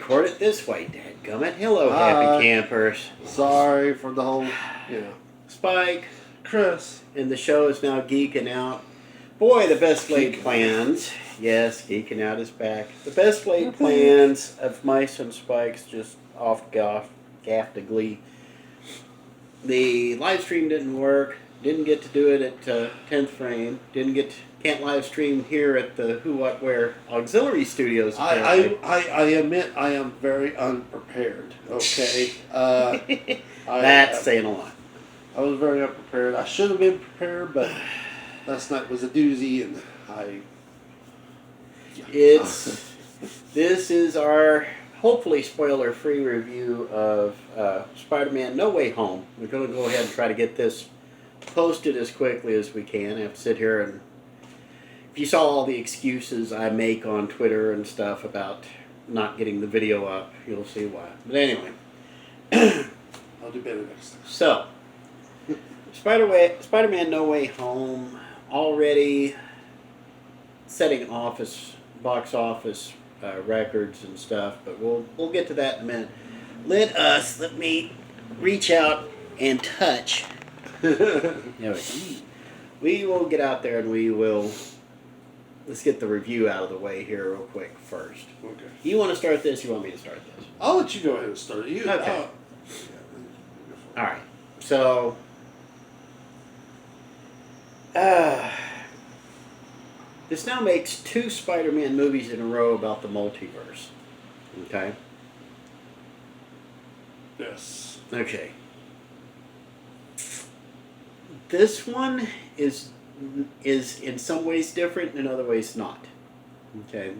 record it this way, dadgummit. Hello, happy campers. Sorry for the whole, Spike. Chris. And the show is now geeking out. Boy, the best laid plans. Yes, geeking out is back. The best laid plans of Mice and Spike's just off gaff to glee. The live stream didn't work. Didn't get to do it at 10th frame. Can't live stream here at the Who What Where auxiliary studios. I admit I am very unprepared. Okay, that's saying a lot. I was very unprepared. I should have been prepared, but last night was a doozy, and This is our hopefully spoiler-free review of Spider-Man No Way Home. We're going to go ahead and try to get this posted as quickly as we can. I have to sit here and... If you saw all the excuses I make on Twitter and stuff about not getting the video up, you'll see why. But anyway. I'll do better next time. So, Spider-Man No Way Home already setting box office records and stuff, but we'll get to that in a minute. Let me reach out and touch. We will get out there and let's get the review out of the way here real quick first. Okay. You want to start this? You want me to start this? I'll let you go ahead and start it. Okay. All right. So, this now makes 2 Spider-Man movies in a row about the multiverse. Okay? Yes. Okay. This one is in some ways different, in other ways not. Okay.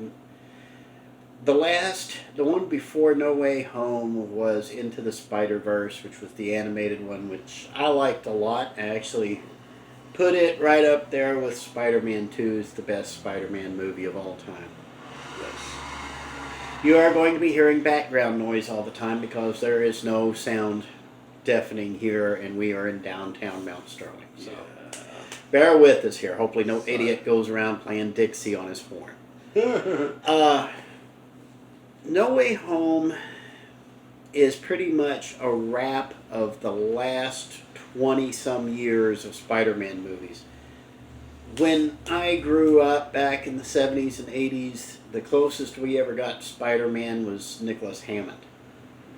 The one before No Way Home was Into the Spider-Verse, which was the animated one, which I liked a lot. I actually put it right up there with Spider-Man 2 as the best Spider-Man movie of all time. Yes. You are going to be hearing background noise all the time because there is no sound deafening here, and we are in downtown Mount Sterling. So bear with us here. Hopefully no idiot goes around playing Dixie on his horn. No Way Home is pretty much a wrap of the last 20-some years of Spider-Man movies. When I grew up back in the 70s and 80s, the closest we ever got to Spider-Man was Nicholas Hammond.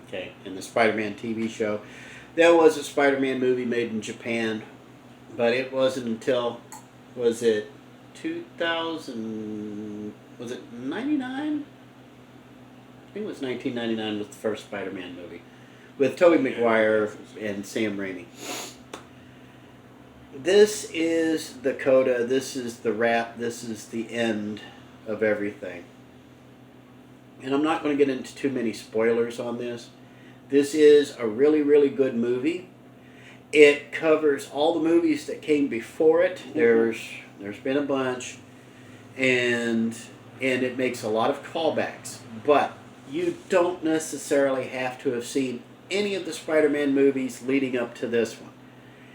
Okay, in the Spider-Man TV show. There was a Spider-Man movie made in Japan, but it wasn't until, was it 2000, was it 99? I think it was 1999 was the first Spider-Man movie, with Tobey Maguire and Sam Raimi. This is the coda, this is the wrap, this is the end of everything. And I'm not going to get into too many spoilers on this. This is a really, really good movie. It covers all the movies that came before it. There's been a bunch, and it makes a lot of callbacks. But you don't necessarily have to have seen any of the Spider-Man movies leading up to this one.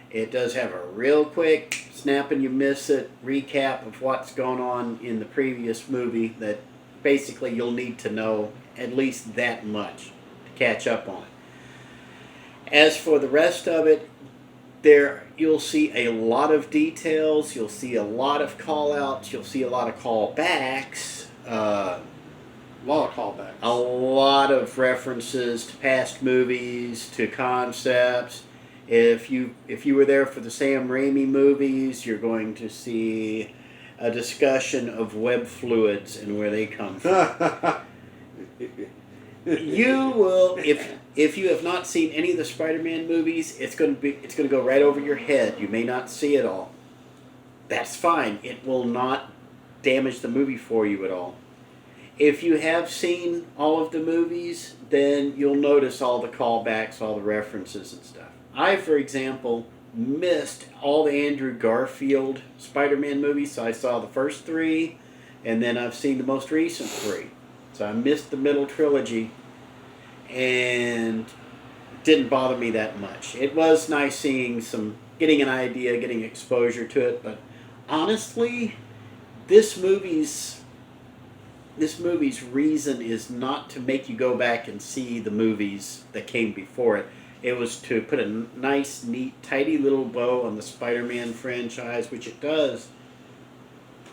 It does have a real quick, snap and you miss it, recap of what's going on in the previous movie that basically you'll need to know at least that much to catch up on it. As for the rest of it, you'll see a lot of details, you'll see a lot of call-outs, you'll see a lot of callbacks. A lot of callbacks. A lot of references to past movies, to concepts. If you were there for the Sam Raimi movies, you're going to see a discussion of web fluids and where they come from. You will, if you have not seen any of the Spider-Man movies, it's going to go right over your head. You may not see it all. That's fine. It will not damage the movie for you at all. If you have seen all of the movies, then you'll notice all the callbacks, all the references and stuff. I, for example, missed all the Andrew Garfield Spider-Man movies, so I saw the first 3, and then I've seen the most recent 3. So I missed the middle trilogy, and it didn't bother me that much. It was nice getting an idea, getting exposure to it, but honestly, this movie's this movie's reason is not to make you go back and see the movies that came before it. It was to put a nice, neat, tidy little bow on the Spider-Man franchise, which it does.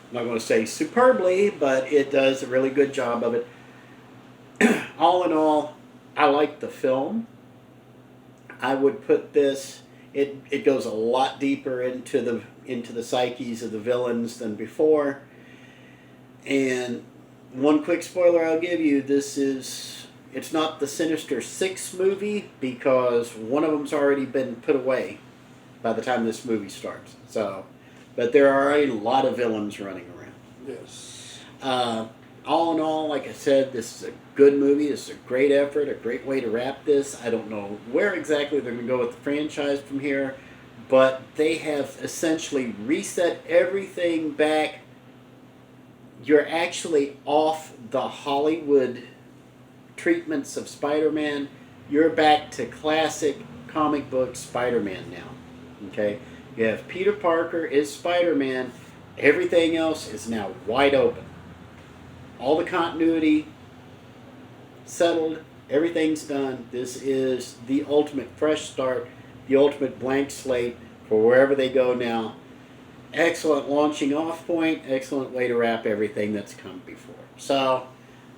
I'm not going to say superbly, but it does a really good job of it. All in all, I like the film. I would put this. It goes a lot deeper into the psyches of the villains than before. And one quick spoiler I'll give you: it's not the Sinister Six movie because one of them's already been put away by the time this movie starts. So, but there are a lot of villains running around. Yes. All in all, like I said, this is a good movie. This is a great effort, a great way to wrap this. I don't know where exactly they're going to go with the franchise from here, but they have essentially reset everything back. You're actually off the Hollywood treatments of Spider-Man. You're back to classic comic book Spider-Man now. Okay? You have Peter Parker is Spider-Man. Everything else is now wide open. All the continuity settled. Everything's done. This is the ultimate fresh start, the ultimate blank slate for wherever they go now. Excellent launching off point. Excellent way to wrap everything that's come before. So,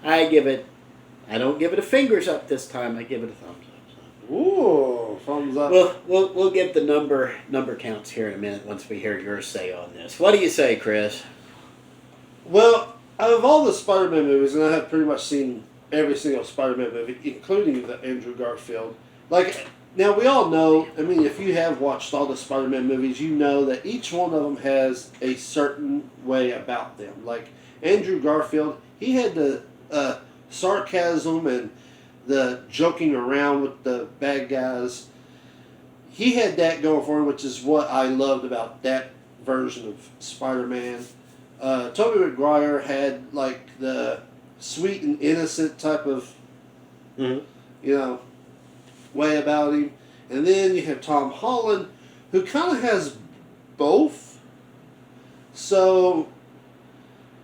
I don't give it a fingers up this time. I give it a thumbs up. Ooh, thumbs up. We'll give the number counts here in a minute once we hear your say on this. What do you say, Chris? Well, out of all the Spider-Man movies, and I have pretty much seen every single Spider-Man movie, including the Andrew Garfield. Like, now we all know, I mean, if you have watched all the Spider-Man movies, you know that each one of them has a certain way about them. Like, Andrew Garfield, he had the sarcasm and the joking around with the bad guys. He had that going for him, which is what I loved about that version of Spider-Man. Tobey Maguire had like the sweet and innocent type of, way about him. And then you have Tom Holland, who kind of has both. So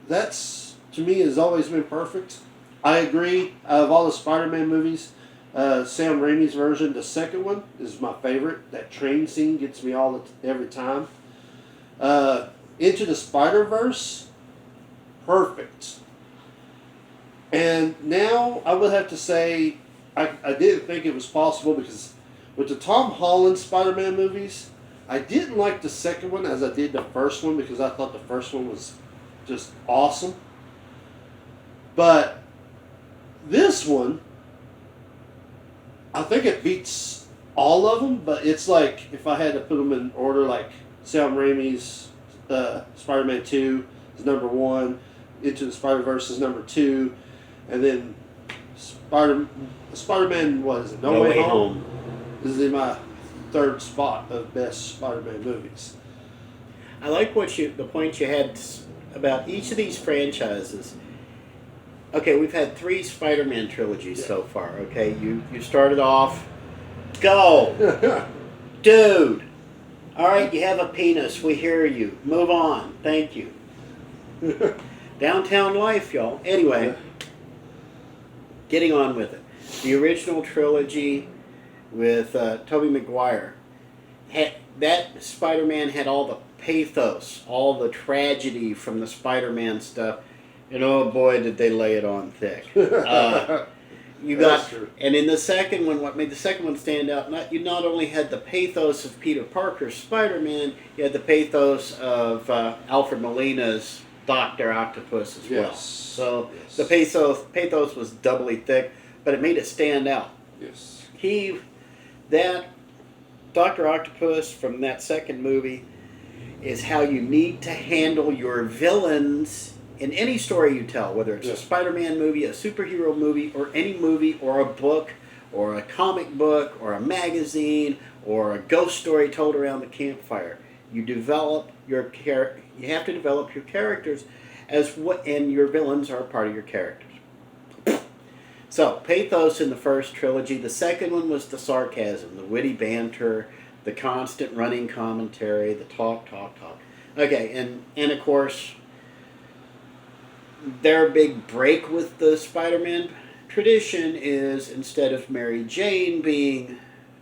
that's, to me, has always been perfect. I agree. Out of all the Spider-Man movies, Sam Raimi's version, the second one, is my favorite. That train scene gets me every time. Into the Spider-Verse, perfect. And now I would have to say I didn't think it was possible because with the Tom Holland Spider-Man movies, I didn't like the second one as I did the first one because I thought the first one was just awesome. But this one, I think it beats all of them, but it's like if I had to put them in order, like Sam Raimi's Spider-Man 2 is number 1, Into the Spider-Verse is number 2, and then Spider-Man, what is it? No Way Home is in my third spot of best Spider-Man movies. I like the point you had about each of these franchises. Okay, we've had 3 Spider-Man trilogies so far. Okay, you started off, go, dude. All right, you have a penis. We hear you. Move on. Thank you. Downtown life, y'all. Anyway, getting on with it. The original trilogy with Tobey Maguire. That Spider-Man had all the pathos, all the tragedy from the Spider-Man stuff. And oh boy, did they lay it on thick. You got, and in the second one, what made the second one stand out? You not only had the pathos of Peter Parker's Spider-Man, you had the pathos of Alfred Molina's Dr. Octopus as well. So the pathos was doubly thick, but it made it stand out. Yes. That Dr. Octopus from that second movie is how you need to handle your villains in any story you tell, whether it's a Spider-Man movie, a superhero movie, or any movie, or a book, or a comic book, or a magazine, or a ghost story told around the campfire. You have to develop your characters and your villains are a part of your characters. So, pathos in the first trilogy. The second one was the sarcasm, the witty banter, the constant running commentary, the talk. Okay, and of course, their big break with the Spider-Man tradition is, instead of Mary Jane being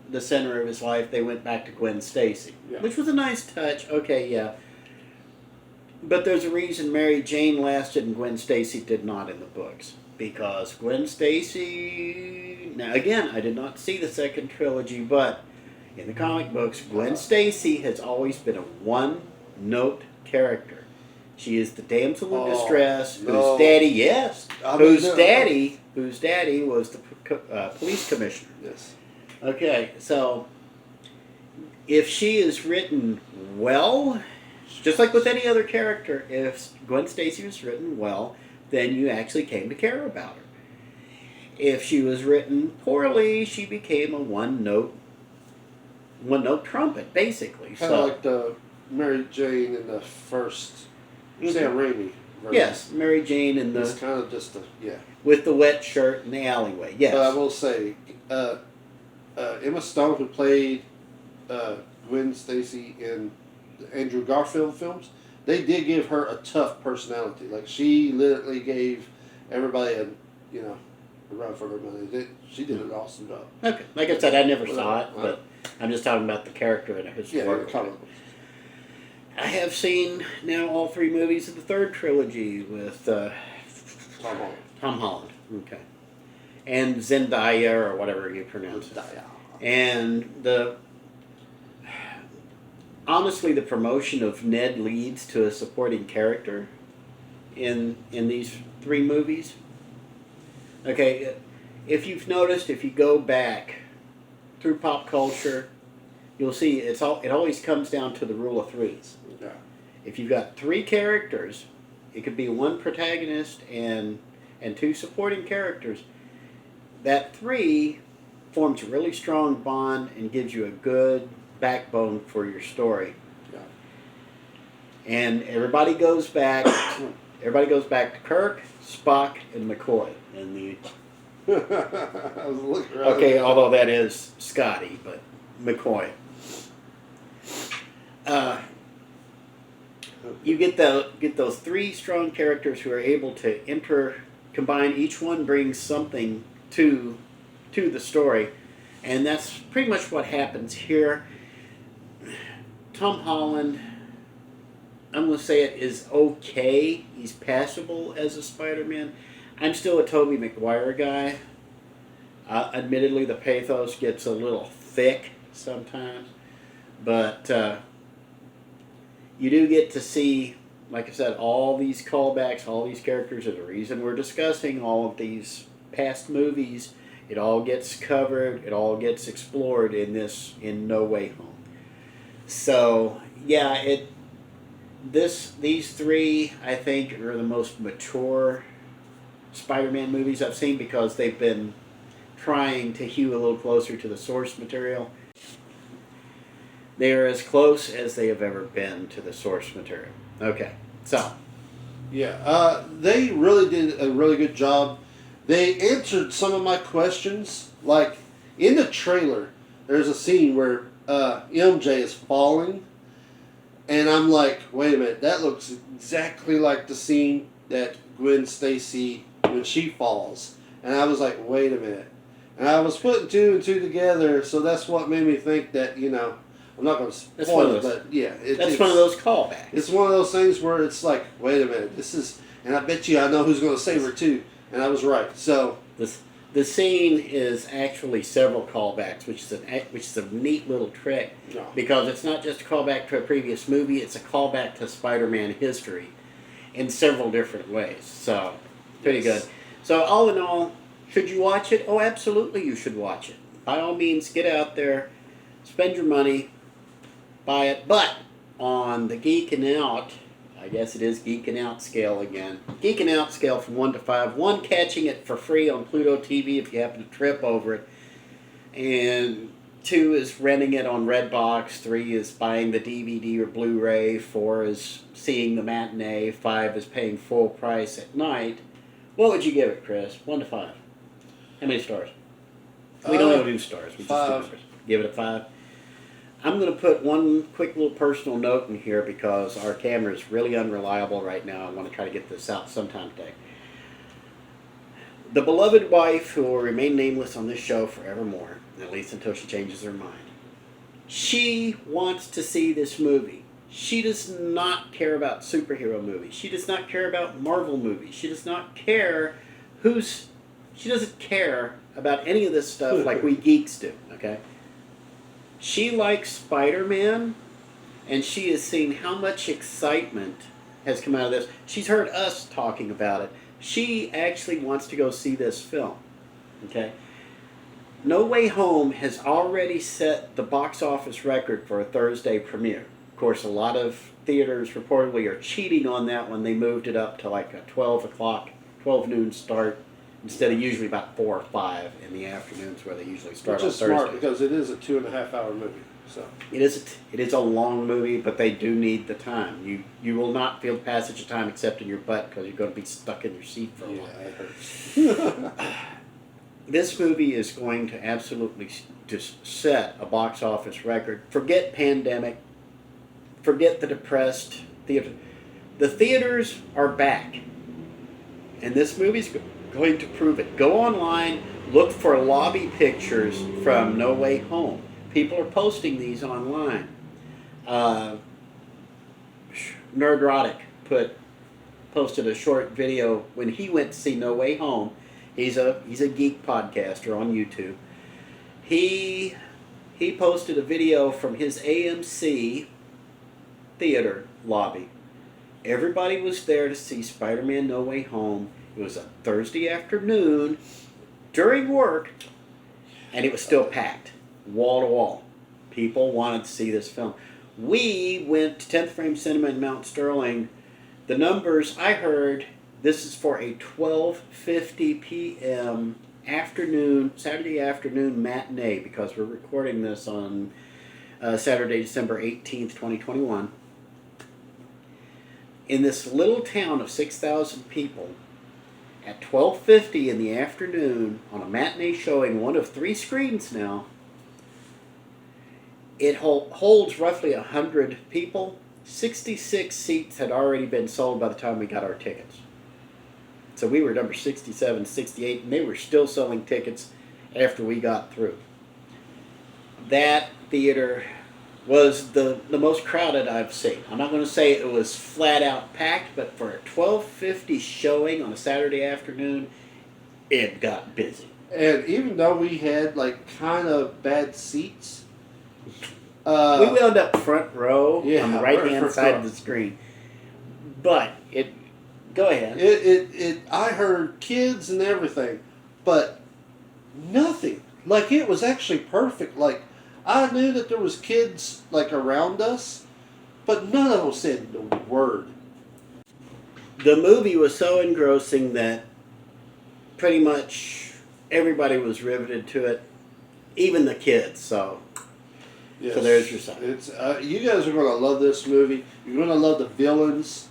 the center of his life, they went back to Gwen Stacy, which was a nice touch. Okay, yeah. But there's a reason Mary Jane lasted and Gwen Stacy did not in the books. Because Gwen Stacy... Now, again, I did not see the second trilogy, but in the comic books, Gwen Stacy has always been a one-note character. She is the damsel in distress, whose daddy, yes, whose daddy was the police commissioner. Yes. Okay, so if she is written well, just like with any other character, if Gwen Stacy was written well, then you actually came to care about her. If she was written poorly, she became a one-note trumpet, basically. Kind of like the Mary Jane in the first Sam Raimi version. Yes, Mary Jane in the... It's kind of just with the wet shirt in the alleyway, yes. But I will say, Emma Stone, who played Gwen Stacy in the Andrew Garfield films, they did give her a tough personality. Like, she literally gave everybody a run for their money. She did an awesome job. Okay. Like I said, I never saw it, but I'm just talking about the character in a historical. Yeah, comic. I have seen now all three movies of the third trilogy with Tom Holland. Tom Holland. Okay. And Zendaya, or whatever you pronounce it. And honestly, the promotion of Ned Leeds to a supporting character in these three movies. Okay, if you've noticed, if you go back through pop culture, you'll see it always comes down to the rule of threes. Yeah. If you've got three characters, it could be one protagonist and two supporting characters. That three forms a really strong bond and gives you a good backbone for your story. Yeah. And everybody goes back to Kirk, Spock, and McCoy in the I was looking right okay, although that is Scotty, but McCoy. You get those three strong characters who are able to combine. Each one brings something to the story, and that's pretty much what happens here. Tom Holland, I'm going to say it, is okay. He's passable as a Spider-Man. I'm still a Tobey Maguire guy. Admittedly, the pathos gets a little thick sometimes, but you do get to see, like I said, all these callbacks, all these characters are the reason we're discussing all of these past movies. It all gets covered, it all gets explored in No Way Home. So, yeah, these three, I think, are the most mature Spider-Man movies I've seen because they've been trying to hew a little closer to the source material. They are as close as they have ever been to the source material. Okay, so. Yeah, they really did a really good job. They answered some of my questions. Like, in the trailer, there's a scene where MJ is falling, and I'm like, wait a minute, that looks exactly like the scene that Gwen Stacy, when she falls. And I was like, wait a minute. And I was putting two and two together, so that's what made me think that, I'm not going to spoil it, but yeah. That's one of those callbacks. It's one of those things where it's like, wait a minute, and I bet you I know who's going to save her too. And I was right. So the scene is actually several callbacks, which is a neat little trick. No. Because it's not just a callback to a previous movie; it's a callback to Spider-Man history in several different ways. So pretty good. So all in all, should you watch it? Oh, absolutely, you should watch it. By all means, get out there, spend your money, buy it. But on the Geekin Out, I guess it is Geekin Out scale again. Geekin Out scale from 1 to 5. 1, catching it for free on Pluto TV if you happen to trip over it. And 2 is renting it on Redbox. 3 is buying the DVD or Blu-ray. 4 is seeing the matinee. 5 is paying full price at night. What would you give it, Chris? 1 to 5. How many stars? We don't do stars. We just do numbers. Give it a 5. I'm going to put one quick little personal note in here because our camera is really unreliable right now. I want to try to get this out sometime today. The beloved wife, who will remain nameless on this show forevermore, at least until she changes her mind, she wants to see this movie. She does not care about superhero movies. She does not care about Marvel movies. She does not care she doesn't care about any of this stuff like we geeks do, okay? She likes Spider-Man, and she has seen how much excitement has come out of this. She's heard us talking about it. She actually wants to go see this film, okay? No Way Home has already set the box office record for a Thursday premiere. Of course, a lot of theaters reportedly are cheating on that when they moved it up to like a 12 noon start instead of usually about 4 or 5 in the afternoons where they usually start Which on is smart Thursdays. because it is a 2.5 hour movie. So It is a long movie, but they do need the time. You will not feel the passage of time except in your butt because you're going to be stuck in your seat for a while. it hurts. This movie is going to absolutely just set a box office record. Forget pandemic. Forget the depressed theater. The theaters are back. And this movie's going to prove it. Go online, look for lobby pictures from No Way Home. People are posting these online. Nerdrotic posted a short video when he went to see No Way Home. He's a geek podcaster on YouTube. He posted a video from his AMC theater lobby. Everybody was there to see Spider-Man No Way Home. It was a Thursday afternoon during work, and it was still packed, wall to wall. People wanted to see this film. We went to 10th Frame Cinema in Mount Sterling. The numbers I heard, this is for a 12:50 p.m. Saturday afternoon matinee, because we're recording this on Saturday, December 18th, 2021. In this little town of 6,000 people, at 12:50 in the afternoon, on a matinee showing, one of 3 screens now, it holds roughly 100 people. 66 seats had already been sold by the time we got our tickets. So we were number 67, 68, and they were still selling tickets after we got through. That theater was the most crowded I've seen. I'm not going to say it was flat out packed, but for a 12:50 showing on a Saturday afternoon, it got busy. And even though we had like kind of bad seats, we wound up front row on the right hand front side row of the screen. But go ahead. I heard kids and everything, but nothing. Like, it was actually perfect. Like, I knew that there was kids like around us, but none of them said a word. The movie was so engrossing that pretty much everybody was riveted to it, even the kids. So there's your sign. It's you guys are going to love this movie. You're going to love the villains,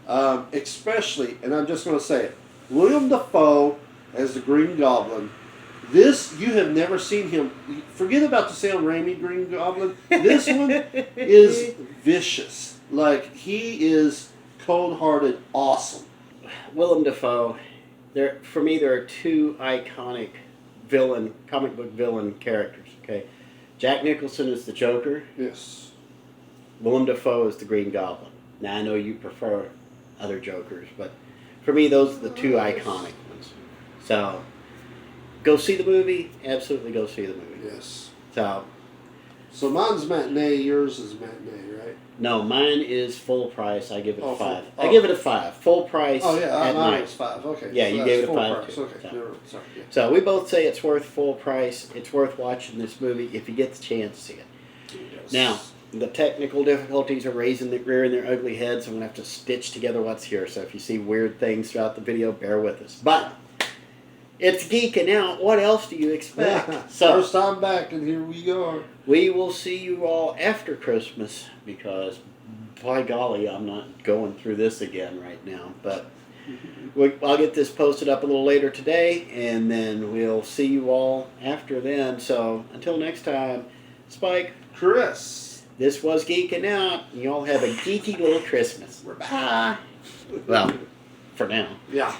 especially, and I'm just going to say it, William Dafoe as the Green Goblin. This, you have never seen him. Forget about the Sam Raimi Green Goblin. This one is vicious. Like, he is cold-hearted awesome. Willem Dafoe. For me, there are 2 iconic comic book villain characters. Okay, Jack Nicholson is the Joker. Yes. Willem Dafoe is the Green Goblin. Now, I know you prefer other Jokers, but for me, those are the 2 iconic ones. So, go see the movie. Absolutely go see the movie. Yes. So mine's matinee, yours is matinee, right? No, mine is full price. I give it a 5. Oh. I give it a 5. Full price at mine night. was 5. Okay. Yeah, so you that's gave it a full 5 price. too. Okay. Sorry. Yeah. So we both say it's worth full price. It's worth watching this movie if you get the chance to see it. Yes. Now, the technical difficulties are rearing their ugly heads. I'm going to have to stitch together what's here. So if you see weird things throughout the video, bear with us. But it's Geekin out. What else do you expect? So, first time back, and here we go. we will see you all after Christmas because, by golly, I'm not going through this again right now. But I'll get this posted up a little later today, and then we'll see you all after then. So until next time, Spike. Chris. This was Geeking Out. You all have a geeky little Christmas. We're back. Well, for now. Yeah.